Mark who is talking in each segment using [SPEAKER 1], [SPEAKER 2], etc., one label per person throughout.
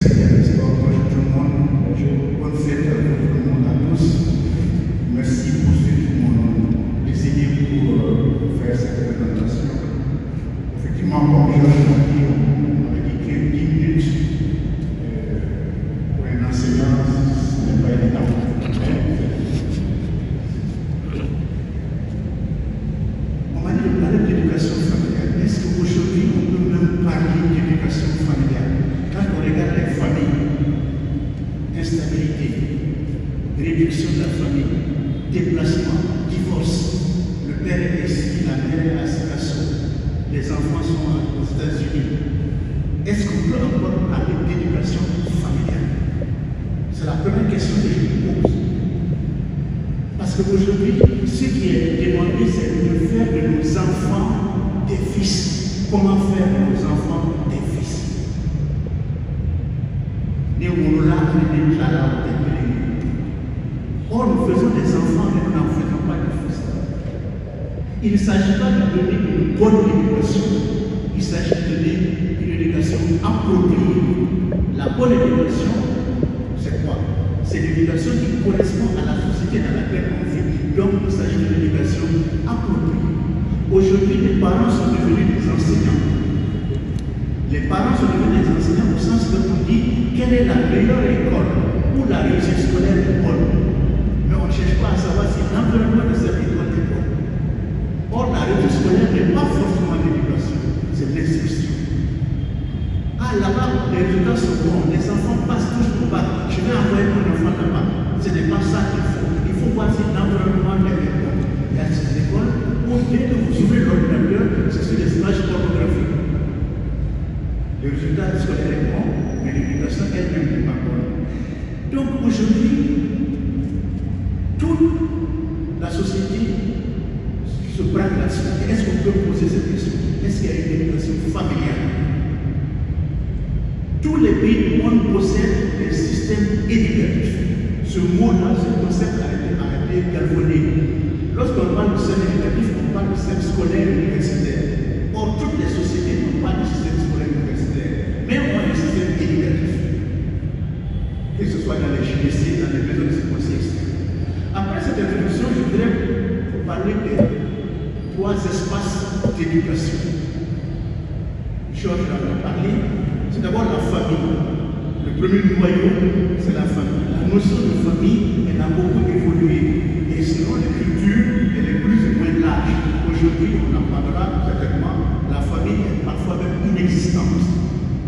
[SPEAKER 1] Bonjour tout le monde, bonne fête à tout le monde, à tous. Merci pour ceux qui m'ont désigné pour faire cette présentation. Effectivement, comme je l'ai dit, on avait dit que 10 minutes pour un enseignant, ce n'est pas évident. On m'a dit de parler d'éducation familiale. Est-ce qu'aujourd'hui, on peut même parler d'éducation familiale? Quand on regarde les familles, instabilité, réduction de la famille, déplacement, divorce, le père est ici, la mère est à Sikasso, les enfants sont aux États-Unis. Est-ce qu'on peut encore parler d'éducation familiale? C'est la première question que je me pose. Parce qu'aujourd'hui, ce qui est demandé, c'est de faire de nos enfants des fils. Comment faire de nos enfants des fils? Or, nous faisons des enfants, mais nous n'en faisons pas de fils. Il ne s'agit pas de donner une bonne éducation, il s'agit de donner une éducation appropriée. La bonne éducation, c'est quoi? C'est l'éducation qui correspond à la société dans laquelle on vit. Donc, il s'agit de l'éducation appropriée. Aujourd'hui, les parents sont devenus des enseignants. Les parents sont devenus des enseignants au sens que on dit quelle est la meilleure école où la réussite scolaire est bonne. Mais on ne cherche pas à savoir si l'environnement de cette école est bon. Or, la réussite scolaire n'est pas forcément l'éducation, c'est l'instruction. Ah, là-bas, les résultats sont bons, les enfants passent tous pour bac. Je vais envoyer mon enfant là-bas. Ce n'est pas ça qu'il faut. Il faut voir si l'environnement est bon. Il y a ces écoles où, dès que vous ouvrez l'ordinateur, c'est sur des images pornographiques. Le résultat scolaire est bon, mais l'éducation elle-même n'est pas bonne. Donc aujourd'hui, toute la société se braque là-dessus. Est-ce qu'on peut poser cette question? Est-ce qu'il y a une éducation familiale? Tous les pays du monde possèdent des systèmes éducatifs. Ce mot-là, ce concept a été galvaudé. Lorsqu'on parle de système éducatif, on parle de système scolaire et universitaire. Or, toutes les sociétés n'ont pas de système scolaire et universitaire, mais ont un système éducatif. Que ce soit dans les GDC, dans les maisons de séquence. Après cette introduction, je voudrais vous parler des 3 espaces d'éducation. Georges en a parlé. C'est d'abord la famille. Le premier noyau, c'est la famille. La notion de famille, elle a beaucoup évolué. Et selon les cultures, elle est plus ou moins large. Aujourd'hui, on en parlera certainement. La famille est parfois même inexistante.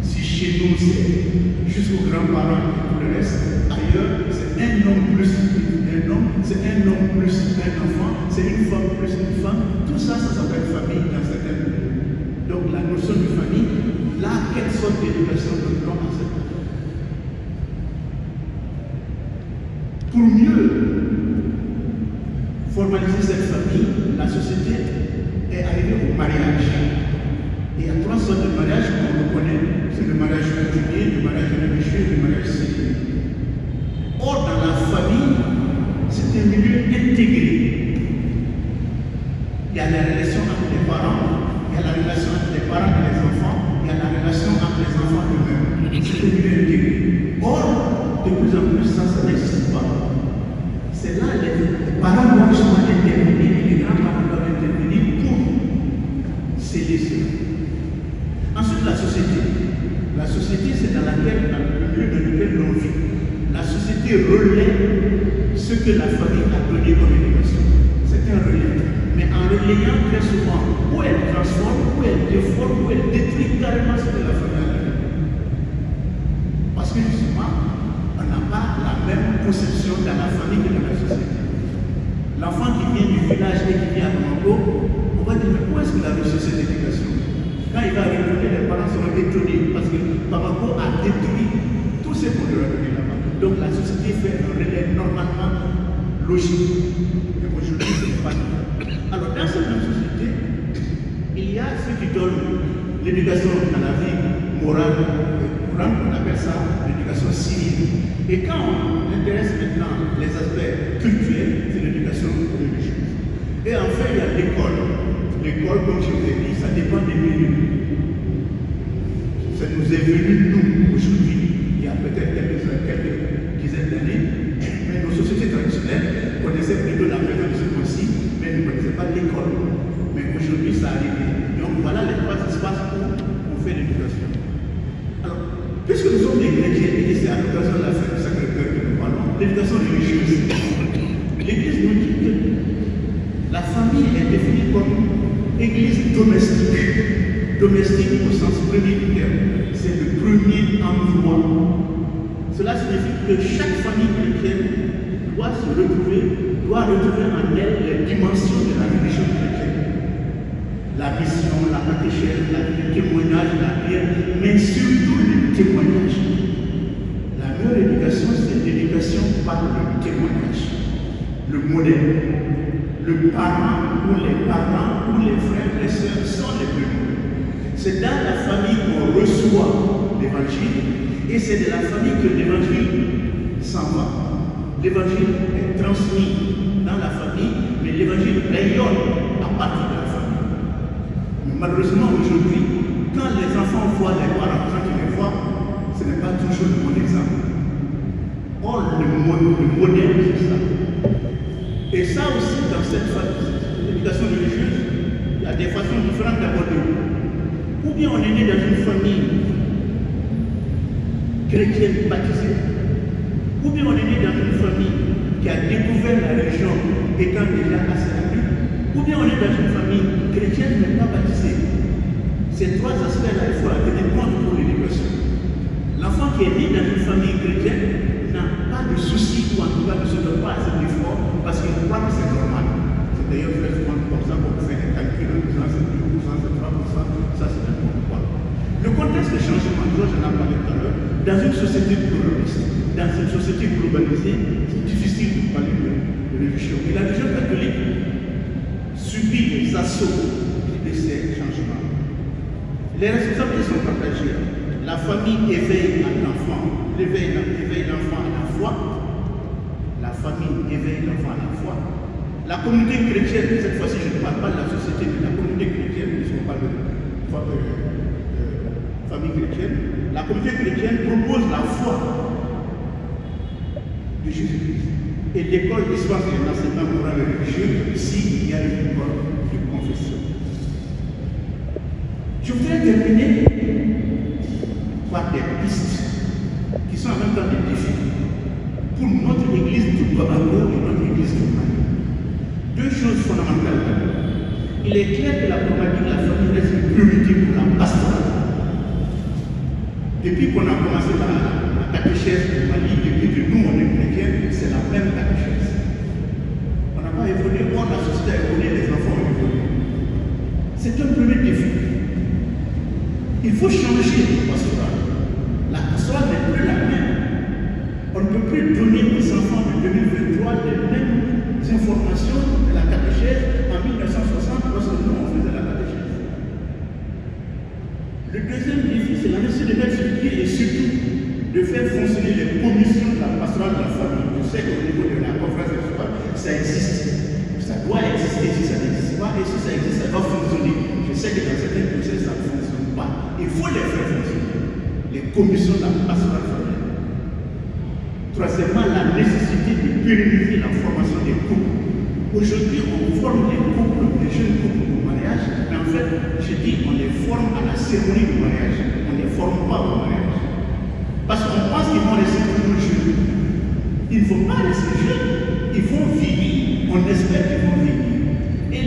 [SPEAKER 1] Si chez nous, c'est jusqu'aux grands-parents et tout le reste, ailleurs, c'est un homme plus un homme, c'est un homme plus un enfant, c'est une femme plus une femme. Tout ça, ça s'appelle famille dans certains pays. Donc la notion de famille, là, quelle sorte d'éducation donne-t-on à cette famille? Pour mieux formaliser cette famille, la société est arrivée au mariage. Et il y a 3 sortes de mariages qu'on reconnaît. C'est le mariage coutumier, le mariage religieux et le mariage civil. Or, dans la famille, c'est un milieu intégré. Il y a la relation entre les parents, il y a la relation entre les parents et les enfants, il y a la relation entre les enfants eux-mêmes. C'est un milieu intégré. Or, de plus en plus, ça n'existe pas. C'est là les parents doivent souvent intervenir et les grands-parents doivent intervenir pour sceller cela. Ensuite, la société. La société, c'est dans le milieu dans lequel l'on vit. La société relaie ce que la famille a donné comme éducation. C'est un relais. Mais en relayant très souvent, où elle transforme, où elle déforme, où elle détruit carrément ce que la famille a donné. Parce que justement, on n'a pas la même conception dans la famille que dans la société. L'enfant qui vient du village et qui vient à Bamako, on va dire, mais où est-ce qu'il a reçu cette éducation? Quand il va retourner, les parents seront étonnés parce que Bamako a détruit tout ce qu'on leur a donné là-bas. Donc la société fait un relais normalement logique. Mais aujourd'hui, ce n'est pas le cas. Alors dans cette même société, il y a ceux qui donnent l'éducation à la vie morale, on appelle ça l'éducation civile. Et quand on intéresse maintenant les aspects culturels, c'est l'éducation religieuse. Et enfin, il y a l'école. L'école, comme je vous ai dit, ça dépend des milieux. Ça nous est venu, nous, aujourd'hui. Il y a Église domestique. Domestique au sens premier du terme. C'est le premier endroit. Cela signifie que chaque famille chrétienne doit se retrouver, doit retrouver en elle les dimensions de la religion chrétienne. La mission, la catéchèse, le témoignage, la prière, mais surtout le témoignage. La meilleure éducation, c'est l'éducation par le témoignage. Le modèle. Le parent ou les parents ou les frères, les sœurs sont les plus mauvais. C'est dans la famille qu'on reçoit l'évangile et c'est de la famille que l'évangile s'en va. L'évangile est transmis dans la famille, mais l'évangile rayonne à partir de la famille. Mais malheureusement aujourd'hui, quand les enfants voient les parents, quand ils les voient, ce n'est pas toujours le bon exemple. Or, le modèle, c'est ça. Et ça aussi, dans cette éducation religieuse, il y a des façons différentes d'aborder. Ou bien on est né dans une famille chrétienne baptisée, ou bien on est né dans une famille qui a découvert la religion étant déjà assez adulte, ou bien on est dans une famille chrétienne mais pas baptisée. Ces trois aspects-là, il faut en tenir compte pour l'éducation. L'enfant qui est né dans une famille chrétienne n'a pas de soucis, ou en tout cas ne se donne pas assez d'efforts, parce qu'il croit que c'est normal. C'est d'ailleurs fait souvent comme ça qu'on fait des calculs en disant c'est 2%, c'est 3%, ça c'est n'importe quoi. Le contexte de changement, j'en ai parlé tout à l'heure, dans une société pluraliste, dans une société globalisée, c'est difficile de parler de religion. Et la religion catholique subit les assauts de ces changements. Les responsabilités sont partagées. La famille éveille l'enfant, éveille l'enfant à la foi. La famille éveille l'enfant à la foi. La communauté chrétienne, cette fois-ci je ne parle pas de la société, mais de la communauté chrétienne, puisqu'on parle de famille chrétienne, la communauté chrétienne propose la foi de Jésus-Christ. Et l'école dispense un enseignement moral et religieux s'il y a une école de confession. Je voudrais terminer par des pistes qui sont en même temps des défis pour notre église du Tobago et notre église du Mali. Deux choses fondamentales. Il est clair que la problématique de la famille reste une priorité pour la pastorale. Depuis qu'on a commencé la catéchèse au Mali, depuis que nous on est chrétiens, c'est la même catéchèse. On n'a pas évolué, or la société a évolué, les enfants ont évolué. C'est un premier défi. Il faut changer la pastorale. La pastorale n'est plus la même. On ne peut plus donner aux enfants de 2023 les mêmes informations de la catéchèse en 1960 lorsque nous on faisait la catéchèse. Le deuxième défi, c'est la nécessité de mettre sur pied et surtout de faire fonctionner les commissions de la pastorale de la famille. Je sais qu'au niveau de la conférence épiscopale, ça existe. Ça doit exister. Si ça n'existe pas, et si ça existe, ça doit fonctionner. Je sais que dans certains procès, ça ne fonctionne pas. Il faut les faire fonctionner. Les commissions de la pastorale familiale. Troisièmement, la nécessité de pérenniser la formation des couples. Aujourd'hui, on forme les couples, les jeunes couples au mariage, mais en fait, je dis, on les forme à la cérémonie du mariage. On ne les forme pas au mariage. Parce qu'on pense qu'ils vont rester toujours jeunes. Ils ne vont pas rester jeunes. Ils vont vieillir. On espère qu'ils vont vieillir. Et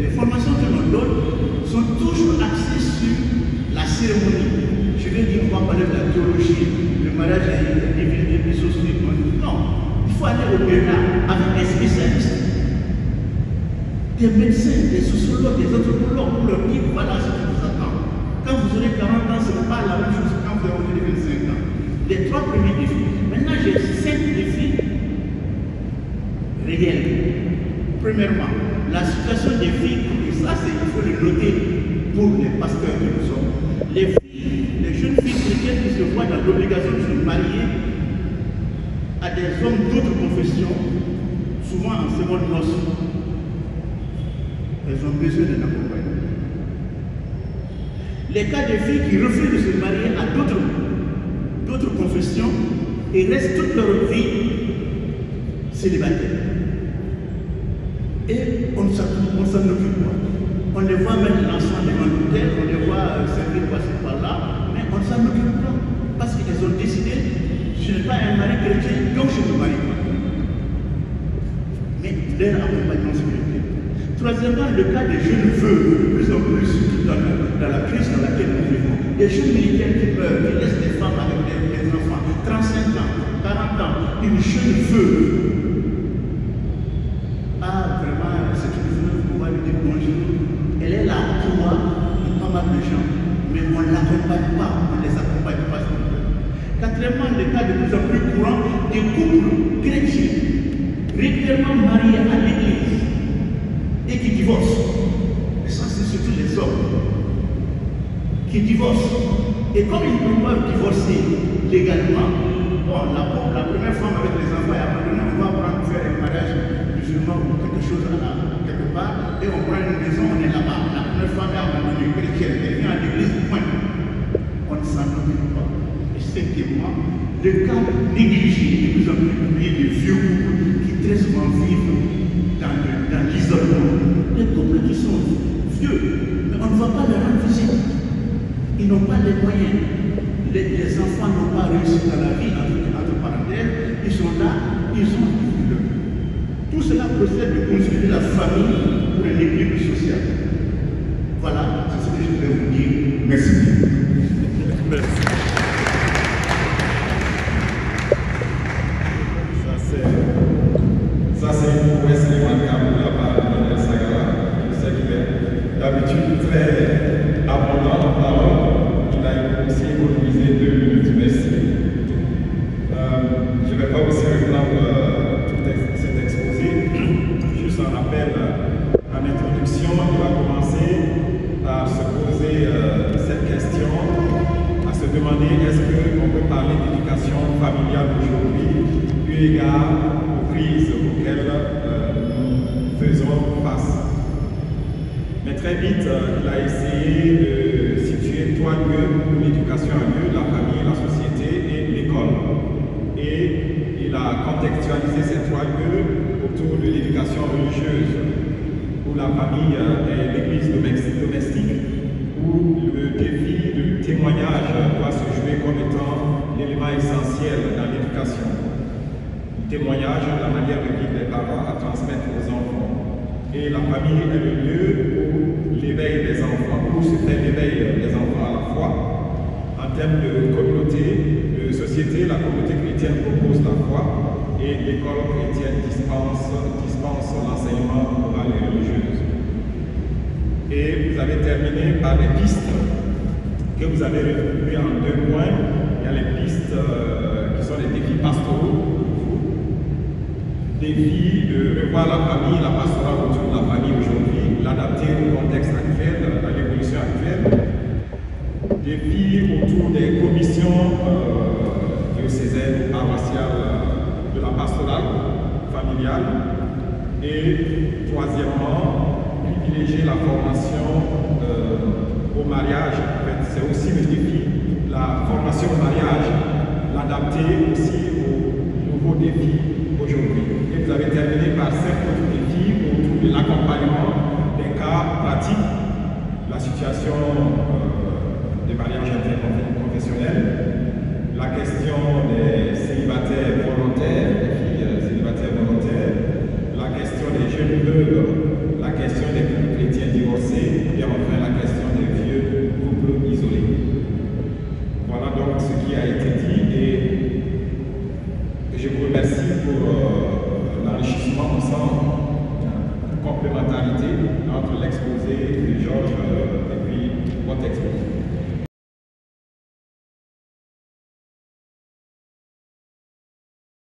[SPEAKER 1] les formations que l'on donne sont toujours axées sur la cérémonie. Je vais dire, on va parler de la théologie. Le mariage est divisé des sociétés. Non, il faut aller au-delà avec des spécialistes, des médecins, des sociologues, des anthropologues pour leur dire voilà ce qui vous attend. Quand vous aurez 40 ans, ce n'est pas la même chose que quand vous aurez 25 ans. Les trois premiers défis. Maintenant, j'ai 5 défis réels. Premièrement, la situation des filles, et ça, il faut le noter pour les pasteurs que nous sommes. Les jeunes filles chrétiennes qui se voient dans l'obligation de se marier à des hommes d'autres confessions, souvent en seconde noce, elles ont besoin d'un accompagnement. Les cas de filles qui refusent de se marier à d'autres confessions et restent toute leur vie célibataires. Et on ne s'en occupe pas. On les voit mettre l'enfant devant l'hôtel, on les voit servir passer par là, mais on ne s'en occupe pas. Parce qu'ils ont décidé, je n'ai pas un mari chrétien, donc je ne me marie pas. Mais leur accompagnement spirituel. Troisièmement, le cas des jeunes veuves, de plus en plus dans la crise dans laquelle nous vivons. Des jeunes militaires qui meurent, qui laissent des femmes avec des enfants, 35 ans, 40 ans, une jeune veuve. Ah, vraiment, c'est une veuve, on va lui dire bonjour. Elle est là, tu vois, pas mal de gens, mais on ne l'accompagne pas, on ne les accompagne pas. Quatrièmement, le cas de plus en plus courant des couples chrétiens régulièrement mariés à l'église et qui divorcent. Et ça, c'est surtout les hommes qui divorcent. Et comme ils ne peuvent pas divorcer légalement, bon, la première femme avec les enfants est abandonnée, on va prendre faire un mariage musulman ou quelque chose quelque part, et on prend une maison, on est là-bas. La première femme est abandonnée, chrétienne, elle vient à l'église, point. On ne s'en occupe pas. Et cinquièmement, le cas négligé, de plus en plus publié des vieux couples qui très souvent vivent dans l'isolement. Les couples qui sont vieux, mais on ne va pas leur rendre visite. Ils n'ont pas les moyens. Les enfants n'ont pas réussi dans la vie, entre parenthèses. Ils sont là, ils ont vécu. Tout cela procède de constituer la famille pour un équilibre social. Voilà, c'est ce que je voulais vous dire. Merci.
[SPEAKER 2] Merci. Ça, c'est une prouesse remarquable de la part de Daniel Sagara. Je sais qu'il est d'habitude très abondant en parole. Il a aussi économisé 2 minutes. Merci. Je ne vais pas aussi reprendre tout cet exposé. Juste un rappel en introduction, il va commencer par se poser cette question, à se demander est-ce qu'on peut parler d'éducation familiale aujourd'hui, eu égard aux crises auxquelles nous faisons face. Mais très vite, il a essayé de situer 3 lieux où l'éducation a lieu, la famille, la société et l'école. Et il a contextualisé ces 3 lieux autour de l'éducation religieuse, où la famille est l'église domestique, où le défi du témoignage doit se jouer comme étant l'élément essentiel dans l'éducation. Le témoignage, la manière de vivre des parents à transmettre aux enfants. Et la famille est le lieu où l'éveil des enfants, où se fait l'éveil des enfants à la fois. En termes de communauté, de société, la communauté chrétienne propose la foi et l'école chrétienne dispense l'enseignement moral et religieux. Et vous avez terminé par des pistes que vous avez regroupées en 2 points. Il y a les pistes qui sont les défis pastoraux, défi de revoir la famille, la pastorale autour de la famille aujourd'hui, l'adapter au contexte actuel, à l'évolution actuelle. Défi autour des commissions diocésaines, paroissiales de la pastorale familiale. Et troisièmement, privilégier la formation au mariage. En fait, c'est aussi le défi, la formation au mariage, l'adapter aussi aux nouveaux défis aujourd'hui. Et vous avez terminé par 5 autres défis autour de l'accompagnement des cas pratiques, la situation des mariages interconfessionnels, la question des célibataires volontaires, des filles célibataires volontaires, la question des jeunes veuves, la question des couples chrétiens divorcés et enfin la question des vieux couples isolés. Voilà donc ce qui a été dit et je vous remercie pour l'enrichissement, on sent une complémentarité entre l'exposé de Georges et puis votre exposé.